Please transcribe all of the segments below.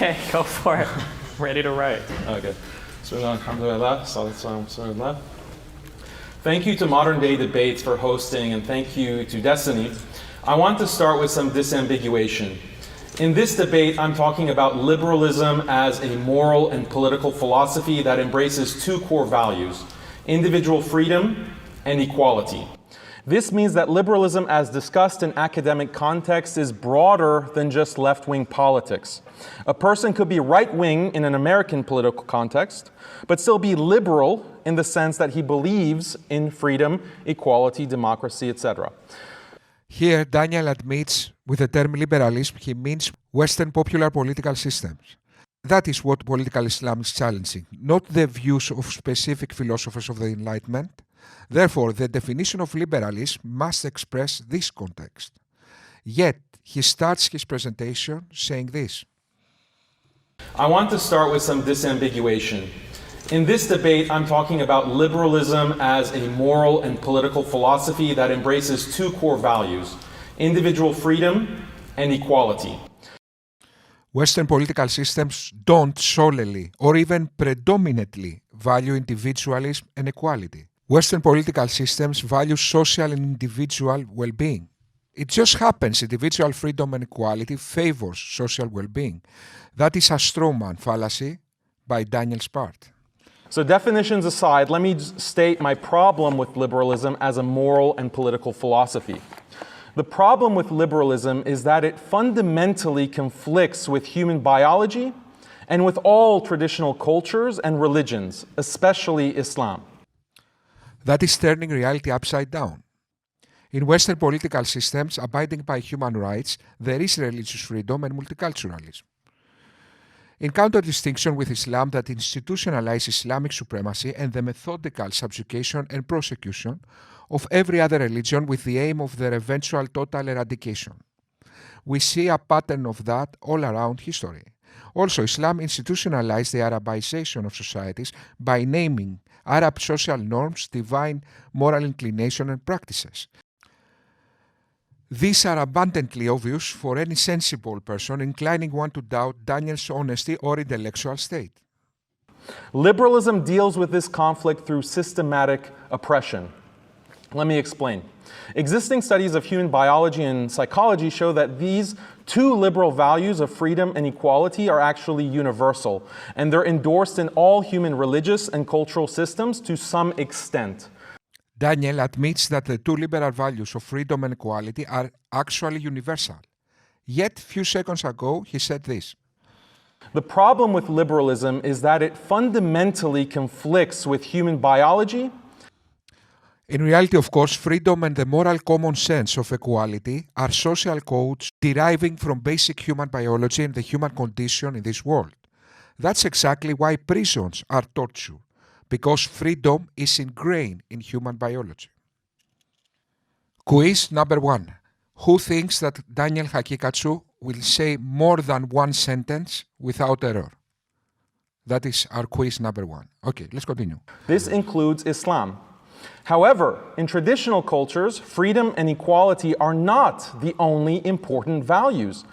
Okay, go for it. Ready to write. Okay. Alhamdulillah, thank you to Modern Day Debates for hosting, and thank you to Destiny. I want to start with some disambiguation. In this debate, I'm talking about liberalism as a moral and political philosophy that embraces two core values: individual freedom and equality. This means that liberalism, as discussed in academic context, is broader than just left-wing politics. A person could be right-wing in an American political context, but still be liberal in the sense that he believes in freedom, equality, democracy, etc. Here, Daniel admits with the term liberalism, he means Western popular political systems. That is what political Islam is challenging, not the views of specific philosophers of the Enlightenment. Therefore, the definition of liberalism must express this context. Yet, he starts his presentation saying this. I want to start with some disambiguation. In this debate, I'm talking about liberalism as a moral and political philosophy that embraces two core values: individual freedom and equality. Western political systems don't solely or even predominantly value individualism and equality. Western political systems value social and individual well-being. It just happens individual freedom and equality favors social well-being. That is a strawman fallacy by Daniel's part. So definitions aside, let me state my problem with liberalism as a moral and political philosophy. The problem with liberalism is that it fundamentally conflicts with human biology and with all traditional cultures and religions, especially Islam. That is turning reality upside down. In Western political systems abiding by human rights, there is religious freedom and multiculturalism. In contradistinction with Islam that institutionalizes Islamic supremacy and the methodical subjugation and prosecution of every other religion with the aim of their eventual total eradication. We see a pattern of that all around history. Also, Islam institutionalized the Arabization of societies by naming Arab social norms, divine moral inclination and practices. These are abundantly obvious for any sensible person, inclining one to doubt Daniel's honesty or intellectual state. Liberalism deals with this conflict through systematic oppression. Let me explain. Existing studies of human biology and psychology show that these two liberal values of freedom and equality are actually universal, and they're endorsed in all human religious and cultural systems to some extent. Daniel admits that the two liberal values of freedom and equality are actually universal. Yet, few seconds ago, he said this. The problem with liberalism is that it fundamentally conflicts with human biology. In reality, of course, freedom and the moral common sense of equality are social codes deriving from basic human biology and the human condition in this world. That's exactly why prisons are torture, because freedom is ingrained in human biology. Quiz number 1. Who thinks that Daniel Haqiqatjou will say more than one sentence without error? That is our quiz number 1. Okay, let's continue. This includes Islam. However, in traditional cultures, freedom and equality are not the only important values.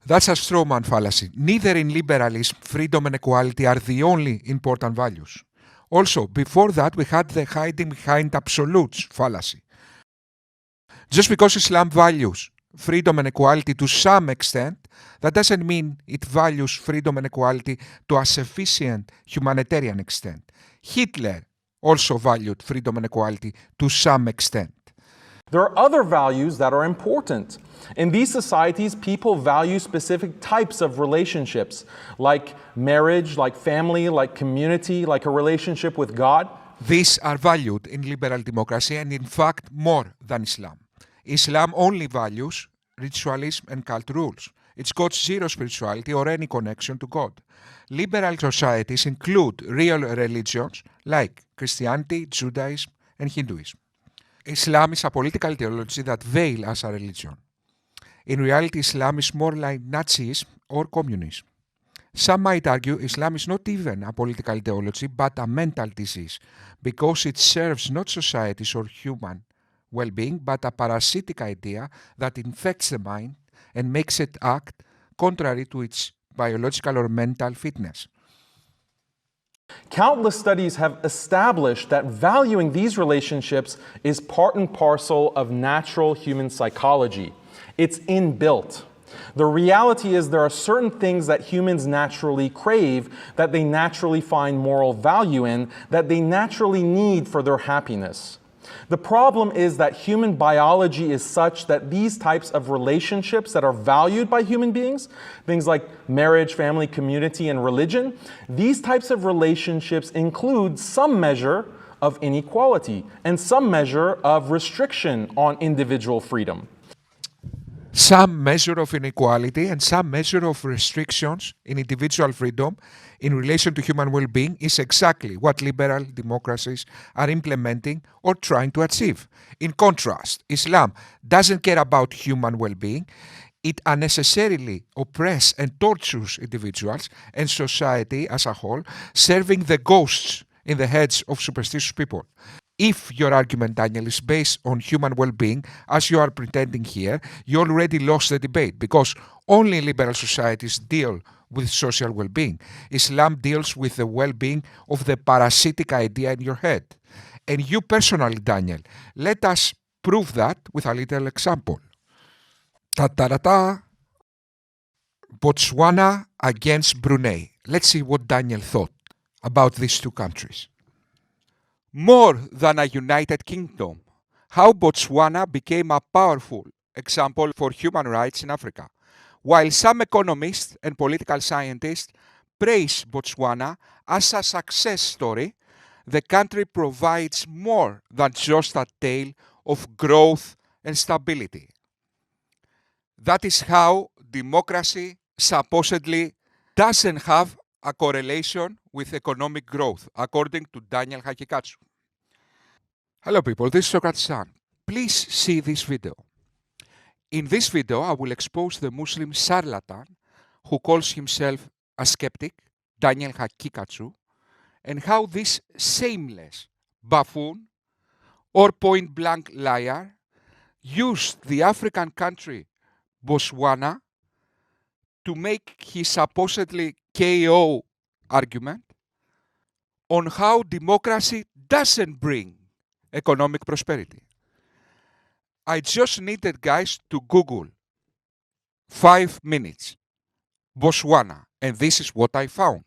That's a strawman fallacy. Neither in liberalism, freedom and equality are the only important values. Also, before that, we had the hiding behind absolutes fallacy. Just because Islam values freedom and equality to some extent, that doesn't mean it values freedom and equality to a sufficient humanitarian extent. Hitler also valued freedom and equality to some extent. There are other values that are important. In these societies, people value specific types of relationships, like marriage, like family, like community, like a relationship with God. These are valued in liberal democracy and in fact more than Islam. Islam only values ritualism and cult rules. It's got zero spirituality or any connection to God. Liberal societies include real religions like Christianity, Judaism, and Hinduism. Islam is a political ideology that veils as a religion. In reality, Islam is more like Nazism or communism. Some might argue Islam is not even a political ideology but a mental disease because it serves not societies or human well-being but a parasitic idea that infects the mind and makes it act contrary to its biological or mental fitness. Countless studies have established that valuing these relationships is part and parcel of natural human psychology. It's inbuilt. The reality is there are certain things that humans naturally crave, that they naturally find moral value in, that they naturally need for their happiness. The problem is that human biology is such that these types of relationships that are valued by human beings, things like marriage, family, community, and religion, these types of relationships include some measure of inequality and some measure of restriction on individual freedom. Some measure of inequality and some measure of restrictions in individual freedom in relation to human well-being is exactly what liberal democracies are implementing or trying to achieve. In contrast, Islam doesn't care about human well-being. It unnecessarily oppresses and tortures individuals and society as a whole, serving the ghosts in the heads of superstitious people. If your argument, Daniel, is based on human well-being, as you are pretending here, you already lost the debate, because only liberal societies deal with social well-being. Islam deals with the well-being of the parasitic idea in your head. And you personally, Daniel, let us prove that with a little example. Ta-ta-ta-ta. Botswana against Brunei. Let's see what Daniel thought about these two countries. More than a United Kingdom, how Botswana became a powerful example for human rights in Africa. While some economists and political scientists praise Botswana as a success story, the country provides more than just a tale of growth and stability. That is how democracy supposedly doesn't have a correlation with economic growth, according to Daniel Haqiqatjou. Hello people, this is Haqiqatjou. Please see this video. In this video, I will expose the Muslim charlatan who calls himself a skeptic, Daniel Haqiqatjou, and how this shameless buffoon or point-blank liar used the African country Botswana to make his supposedly KO argument on how democracy doesn't bring economic prosperity. I just needed, guys, to Google 5 minutes Botswana, and this is what I found.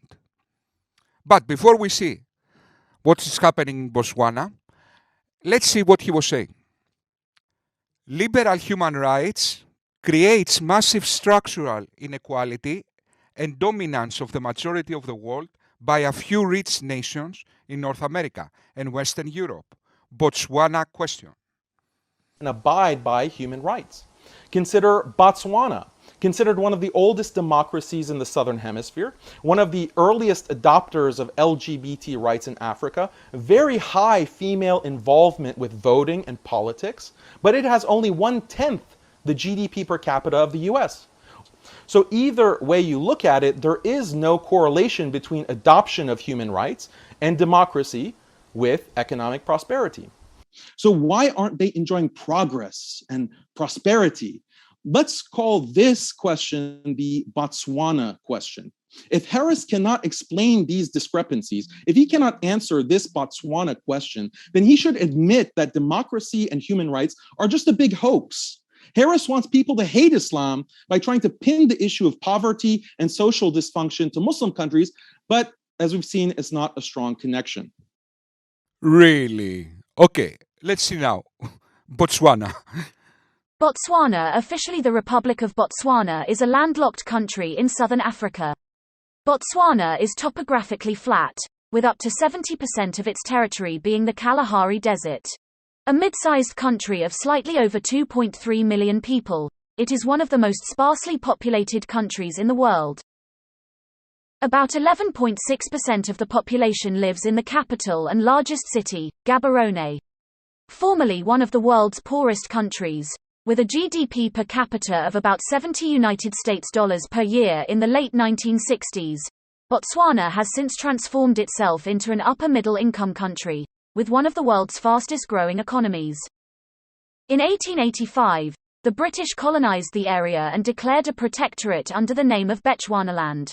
But before we see what is happening in Botswana, let's see what he was saying. Liberal human rights creates massive structural inequality and dominance of the majority of the world by a few rich nations in North America and Western Europe. Botswana question. And abide by human rights. Consider Botswana, considered one of the oldest democracies in the Southern Hemisphere, one of the earliest adopters of LGBT rights in Africa, very high female involvement with voting and politics, but it has only 1/10 the GDP per capita of the US. So either way you look at it, there is no correlation between adoption of human rights and democracy with economic prosperity. So why aren't they enjoying progress and prosperity? Let's call this question the Botswana question. If Harris cannot explain these discrepancies, if he cannot answer this Botswana question, then he should admit that democracy and human rights are just a big hoax. Harris wants people to hate Islam by trying to pin the issue of poverty and social dysfunction to Muslim countries, but as we've seen, it's not a strong connection. Really? Okay, let's see now. Botswana. Botswana, officially the Republic of Botswana, is a landlocked country in southern Africa. Botswana is topographically flat, with up to 70% of its territory being the Kalahari Desert. A mid-sized country of slightly over 2.3 million people, it is one of the most sparsely populated countries in the world. About 11.6% of the population lives in the capital and largest city, Gaborone. Formerly one of the world's poorest countries, with a GDP per capita of about $70 per year in the late 1960s, Botswana has since transformed itself into an upper-middle-income country, with one of the world's fastest-growing economies. In 1885, the British colonized the area and declared a protectorate under the name of Bechuanaland.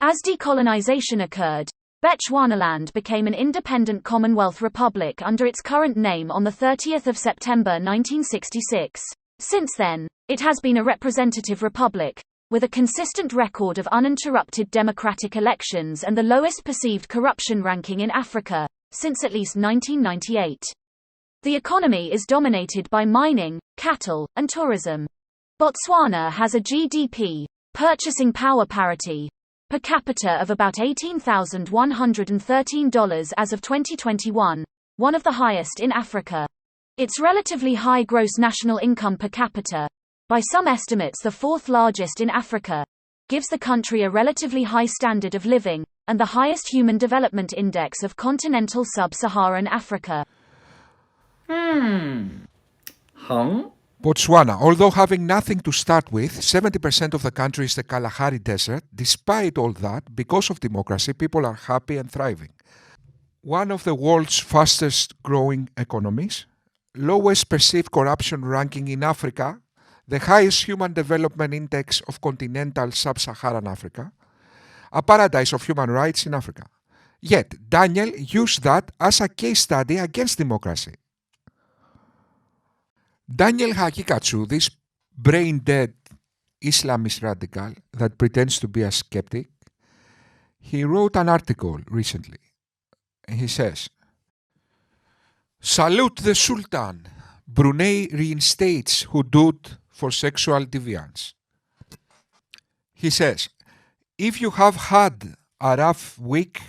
As decolonization occurred, Bechuanaland became an independent Commonwealth Republic under its current name on 30 September 1966. Since then, it has been a representative republic, with a consistent record of uninterrupted democratic elections and the lowest perceived corruption ranking in Africa, since at least 1998. The economy is dominated by mining, cattle, and tourism. Botswana has a GDP, purchasing power parity, per capita of about $18,113 as of 2021, one of the highest in Africa. Its relatively high gross national income per capita, by some estimates the fourth largest in Africa, gives the country a relatively high standard of living, and the highest Human Development Index of continental sub-Saharan Africa. Botswana, although having nothing to start with, 70% of the country is the Kalahari Desert. Despite all that, because of democracy, people are happy and thriving. One of the world's fastest growing economies, lowest perceived corruption ranking in Africa, the highest Human Development Index of continental sub-Saharan Africa, a paradise of human rights in Africa. Yet, Daniel used that as a case study against democracy. Daniel Haqiqatjou, this brain-dead Islamist radical that pretends to be a skeptic, he wrote an article recently. He says, "Salute the Sultan. Brunei reinstates hudud for sexual deviance." He says, "If you have had a rough week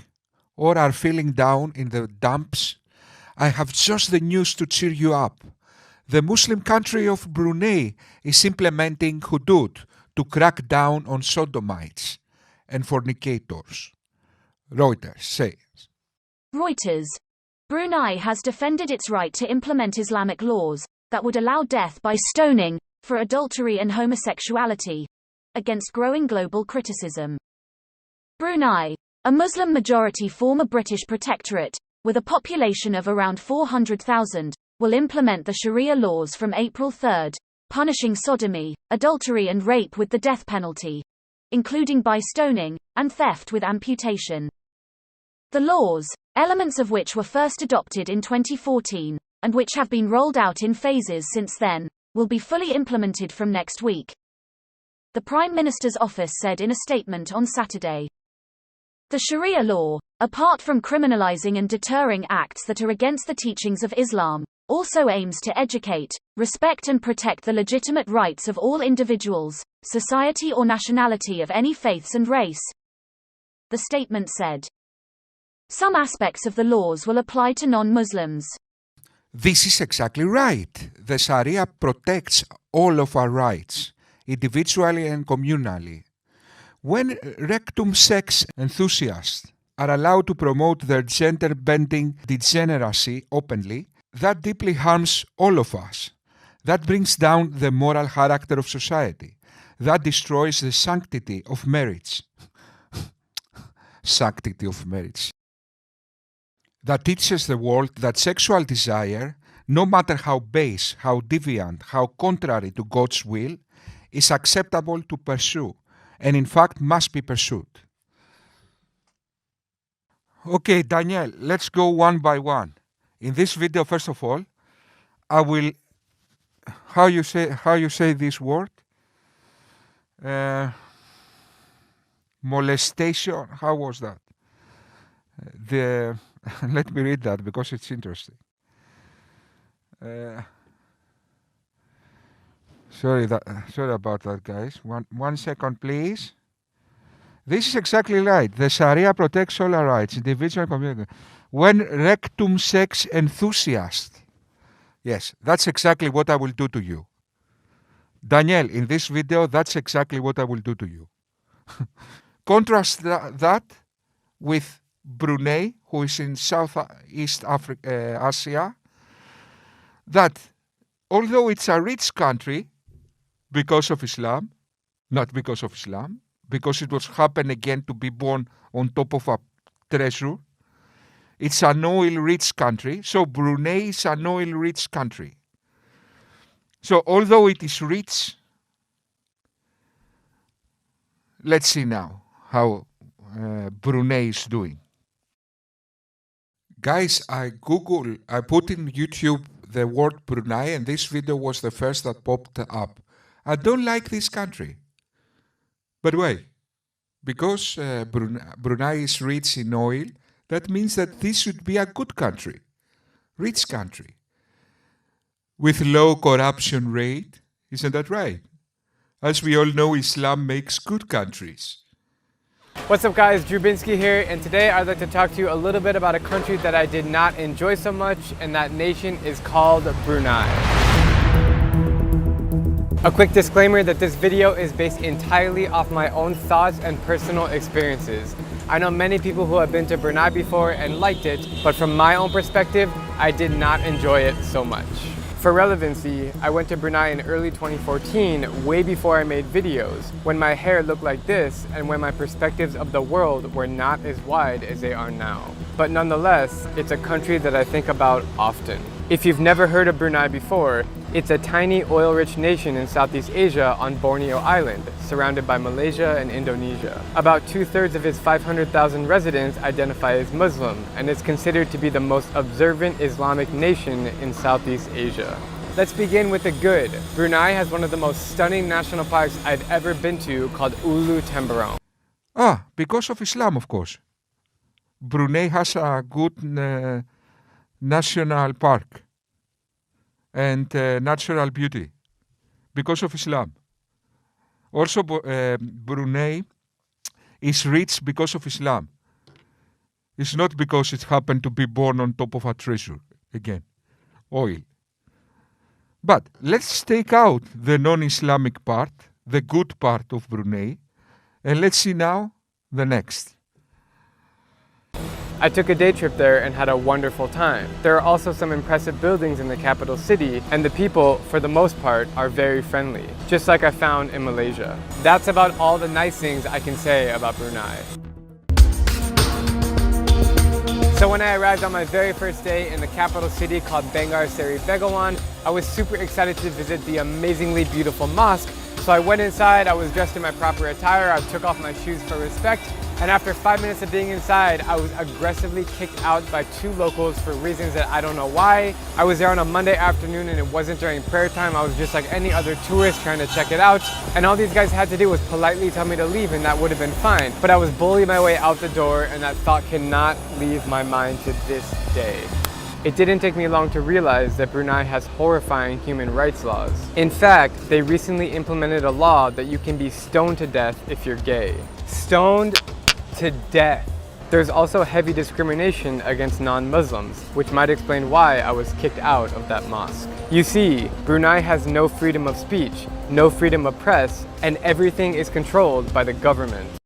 or are feeling down in the dumps, I have just the news to cheer you up. The Muslim country of Brunei is implementing hudud to crack down on sodomites and fornicators." Reuters says. Reuters. Brunei has defended its right to implement Islamic laws that would allow death by stoning for adultery and homosexuality, against growing global criticism. Brunei, a Muslim-majority former British protectorate, with a population of around 400,000, will implement the Sharia laws from April 3, punishing sodomy, adultery and rape with the death penalty, including by stoning, and theft with amputation. The laws, elements of which were first adopted in 2014, and which have been rolled out in phases since then, will be fully implemented from next week, the Prime Minister's office said in a statement on Saturday. The Sharia law, apart from criminalizing and deterring acts that are against the teachings of Islam, also aims to educate, respect and protect the legitimate rights of all individuals, society or nationality of any faiths and race. The statement said. Some aspects of the laws will apply to non-Muslims. This is exactly right. The Sharia protects all of our rights, individually and communally. When rectum sex enthusiasts are allowed to promote their gender-bending degeneracy openly, that deeply harms all of us. That brings down the moral character of society. That destroys the sanctity of marriage. Sanctity of marriage. That teaches the world that sexual desire, no matter how base, how deviant, how contrary to God's will, is acceptable to pursue, and in fact must be pursued. Okay, Daniel, let's go one by one. In this video, first of all, I will, how you say this word? Molestation, how was that? Let me read that because it's interesting. Sorry about that, guys. One second, please. This is exactly right. The Sharia protects all our rights, individual and community. When rectum sex enthusiast. Yes, that's exactly what I will do to you. Daniel, in this video, that's exactly what I will do to you. Contrast that with Brunei, who is in Southeast Asia, that although it's a rich country because of Islam, not because of Islam, because it was happened again to be born on top of a treasure, it's an oil-rich country, so Brunei is an oil-rich country. So although it is rich, let's see now how Brunei is doing. Guys, I put in YouTube the word Brunei, and this video was the first that popped up. I don't like this country. But why? Because Brunei is rich in oil, that means that this should be a good country, rich country, with low corruption rate. Isn't that right? As we all know, Islam makes good countries. What's up, guys? Drew Binsky here, and today I'd like to talk to you a little bit about a country that I did not enjoy so much, and that nation is called Brunei. A quick disclaimer that this video is based entirely off my own thoughts and personal experiences. I know many people who have been to Brunei before and liked it, but from my own perspective, I did not enjoy it so much. For relevancy, I went to Brunei in early 2014, way before I made videos, when my hair looked like this and when my perspectives of the world were not as wide as they are now. But nonetheless, it's a country that I think about often. If you've never heard of Brunei before, it's a tiny oil-rich nation in Southeast Asia on Borneo Island, surrounded by Malaysia and Indonesia. About 2/3 of its 500,000 residents identify as Muslim, and is considered to be the most observant Islamic nation in Southeast Asia. Let's begin with the good. Brunei has one of the most stunning national parks I've ever been to, called Ulu Temburong. Because of Islam, of course. Brunei has a good national park and natural beauty because of Islam. Also, Brunei is rich because of Islam. It's not because it happened to be born on top of a treasure, again, oil. But let's take out the non-Islamic part, the good part of Brunei, and let's see now the next. I took a day trip there and had a wonderful time. There are also some impressive buildings in the capital city, and the people, for the most part, are very friendly, just like I found in Malaysia. That's about all the nice things I can say about Brunei. So when I arrived on my very first day in the capital city called Bangar Seri Begawan, I was super excited to visit the amazingly beautiful mosque. So I went inside, I was dressed in my proper attire, I took off my shoes for respect, and after 5 minutes of being inside, I was aggressively kicked out by 2 locals for reasons that I don't know why. I was there on a Monday afternoon and it wasn't during prayer time. I was just like any other tourist trying to check it out. And all these guys had to do was politely tell me to leave, and that would have been fine. But I was bullying my way out the door, and that thought cannot leave my mind to this day. It didn't take me long to realize that Brunei has horrifying human rights laws. In fact, they recently implemented a law that you can be stoned to death if you're gay. Stoned to death. There's also heavy discrimination against non-Muslims, which might explain why I was kicked out of that mosque. You see, Brunei has no freedom of speech, no freedom of press, and everything is controlled by the government.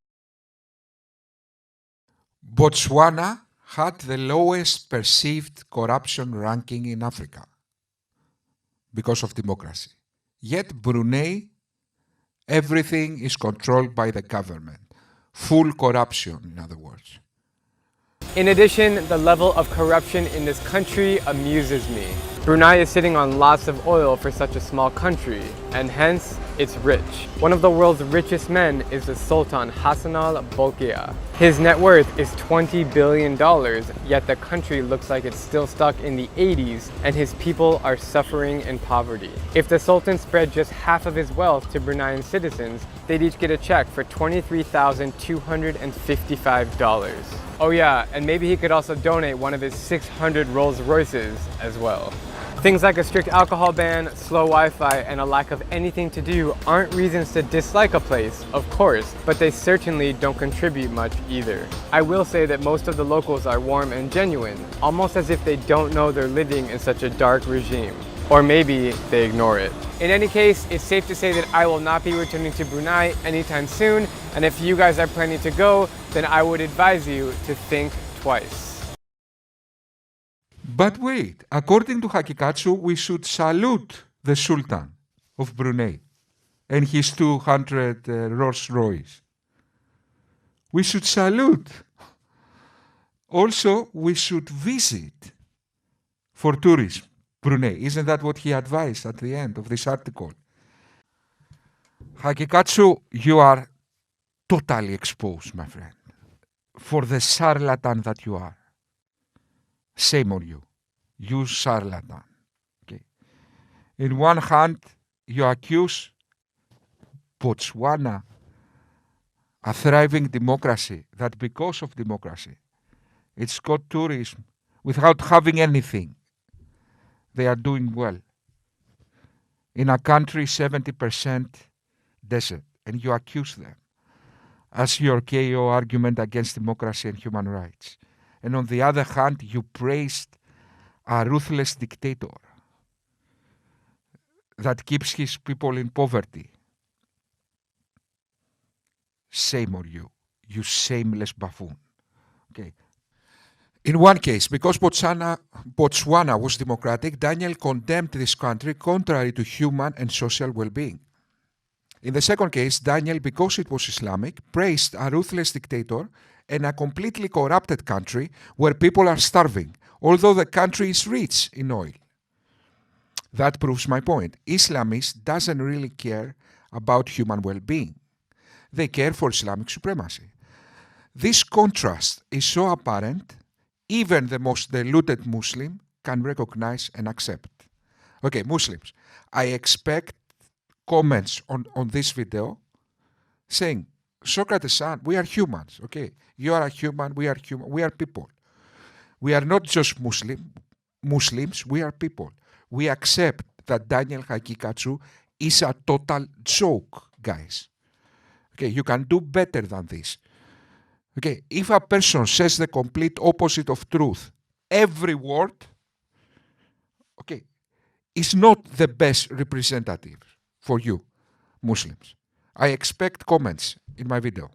Botswana had the lowest perceived corruption ranking in Africa because of democracy. Yet Brunei, everything is controlled by the government. Full corruption, in other words. In addition, the level of corruption in this country amuses me. Brunei is sitting on lots of oil for such a small country, and hence, it's rich. One of the world's richest men is the Sultan Hassanal Bolkiah. His net worth is $20 billion, yet the country looks like it's still stuck in the 80s, and his people are suffering in poverty. If the Sultan spread just half of his wealth to Bruneian citizens, they'd each get a check for $23,255. Oh yeah, and maybe he could also donate one of his 600 Rolls Royces as well. Things like a strict alcohol ban, slow Wi-Fi, and a lack of anything to do aren't reasons to dislike a place, of course, but they certainly don't contribute much either. I will say that most of the locals are warm and genuine, almost as if they don't know they're living in such a dark regime. Or maybe they ignore it. In any case, it's safe to say that I will not be returning to Brunei anytime soon, and if you guys are planning to go, then I would advise you to think twice. But wait, according to Haqiqatjou, we should salute the Sultan of Brunei and his 200 Rolls Royce. We should salute. Also, we should visit for tourism Brunei. Isn't that what he advised at the end of this article? Haqiqatjou, you are totally exposed, my friend, for the charlatan that you are. Shame on you. You charlatan. Okay. In one hand, you accuse Botswana, a thriving democracy, that because of democracy, it's got tourism without having anything. They are doing well. In a country 70% desert, and you accuse them as your KO argument against democracy and human rights. And on the other hand, you praised a ruthless dictator that keeps his people in poverty. Shame on you, you shameless buffoon. Okay. In one case, because Botswana was democratic, Daniel condemned this country contrary to human and social well-being. In the second case, Daniel, because it was Islamic, praised a ruthless dictator and a completely corrupted country where people are starving, although the country is rich in oil. That proves my point. Islamists doesn't really care about human well-being. They care for Islamic supremacy. This contrast is so apparent, even the most deluded Muslim can recognize and accept. Okay, Muslims, I expect comments on this video saying, Socrates' son, we are humans, okay? You are a human, we are human, we are people. We are not just Muslims, we are people. We accept that Daniel Haqiqatjou is a total joke, guys. Okay, you can do better than this. Okay, if a person says the complete opposite of truth, every word, okay, is not the best representative for you, Muslims. I expect comments in my video.